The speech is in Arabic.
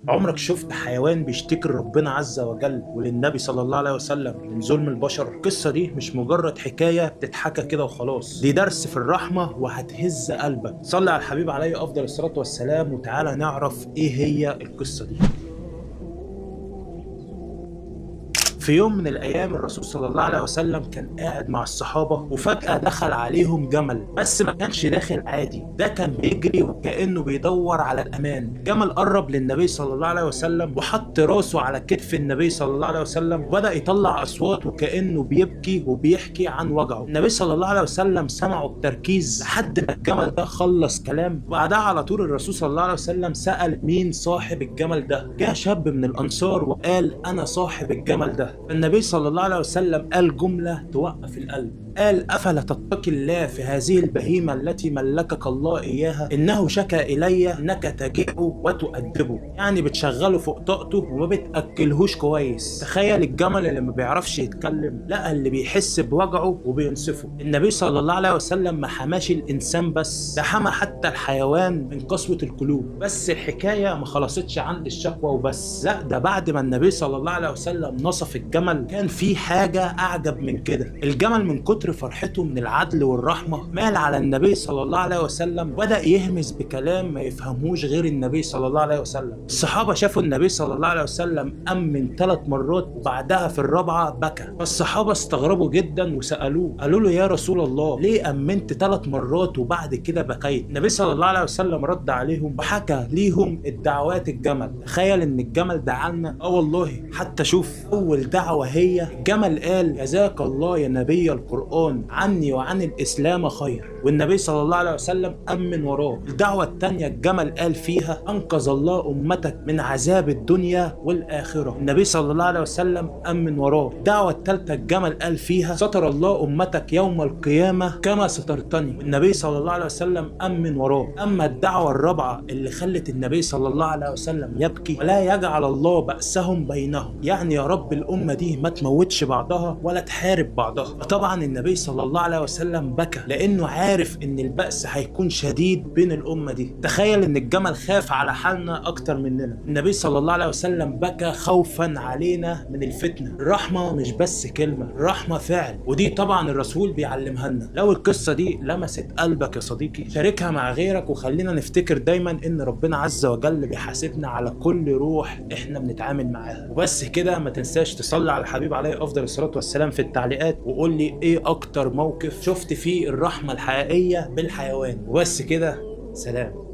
عمرك شفت حيوان بيشتكي لربنا عز وجل وللنبي صلى الله عليه وسلم من ظلم البشر؟ القصة دي مش مجرد حكاية بتتحكى كده وخلاص، دي درس في الرحمة وهتهز قلبك. صلي على الحبيب عليه أفضل الصلاة والسلام وتعالى نعرف إيه هي القصة دي. في يوم من الأيام الرسول صلى الله عليه وسلم كان قاعد مع الصحابة وفجأة دخل عليهم جمل، بس ما كانش داخل عادي، ده كان بيجري وكأنه بيدور على الأمان. جمل قرب للنبي صلى الله عليه وسلم وحط راسه على كتف النبي صلى الله عليه وسلم وبدأ يطلع أصوات وكأنه بيبكي وبيحكي عن وجعه. النبي صلى الله عليه وسلم سمعه بتركيز لحد ما الجمل ده خلص كلام، وبعدها على طول الرسول صلى الله عليه وسلم سأل مين صاحب الجمل ده. جاء شاب من الأنصار وقال أنا صاحب الجمل ده. النبي صلى الله عليه وسلم قال جملة توقف القلب، قال أفلا تتقي الله في هذه البهيمة التي ملكك الله إياها؟ إنه شكا إلي أنك تجيئه وتؤدبه، يعني بتشغله فوق طاقته وما بتأكلهوش كويس. تخيل الجمل اللي ما بيعرفش يتكلم لا اللي بيحس بوجعه وبينصفه. النبي صلى الله عليه وسلم ما حماش الإنسان بس، ده حمى حتى الحيوان من قسوة القلوب. بس الحكاية ما خلصتش عند الشكوى وبس، لا ده بعد ما النبي صلى الله عليه وسلم نصف الجمل كان في حاجة أعجب من كده. الجمل من كتر فرحته من العدل والرحمة مال على النبي صلى الله عليه وسلم وبدأ يهمس بكلام ما يفهموش غير النبي صلى الله عليه وسلم. الصحابة شافوا النبي صلى الله عليه وسلم أمن 3 مرات وبعدها في الرابعة بكى. فالصحابة استغربوا جدا وسألوه، قالوا له يا رسول الله ليه أمنت 3 مرات وبعد كده بكيت؟ النبي صلى الله عليه وسلم رد عليهم وحكى ليهم الدعوات الجمل. تخيل ان الجمل دعانا، والله حتى شوف اول دعوة هي الجمل قال جزاك الله يا نبي القرآن عني وعن الإسلام خير، والنبي صلى الله عليه وسلم أمن وراه. الدعوة التانية الجمل قال فيها أنقذ الله أمتك من عذاب الدنيا والآخرة، النبي صلى الله عليه وسلم أمن وراه. الدعوة التالتة الجمل قال فيها ستر الله أمتك يوم القيامة كما سترتني، النبي صلى الله عليه وسلم أمن وراه. أما الدعوة الرابعة اللي خلت النبي صلى الله عليه وسلم يبكي ولا يجعل الله بأسهم بينهم، يعني يا رب الأمة دي ما تموتش بعضها ولا تحارب بعضها. طبعا النبي صلى الله عليه وسلم بكى لأنه عارف إن البأس هيكون شديد بين الأمة دي. تخيل إن الجمل خاف على حالنا أكتر مننا، النبي صلى الله عليه وسلم بكى خوفا علينا من الفتنة. الرحمة مش بس كلمة، الرحمة فعل، ودي طبعا الرسول بيعلمها لنا. لو القصة دي لمست قلبك يا صديقي شاركها مع غيرك، وخلينا نفتكر دايما إن ربنا عز وجل بيحاسبنا على كل روح إحنا بنتعامل معاها. وبس كده، ما تنساش تصلي على الحبيب عليه أفضل الصلاة والسلام في التعليقات وقول لي إيه أكتر موقف شفت فيه الرحمة الحقيقية بالحيوان. وبس كده، سلام.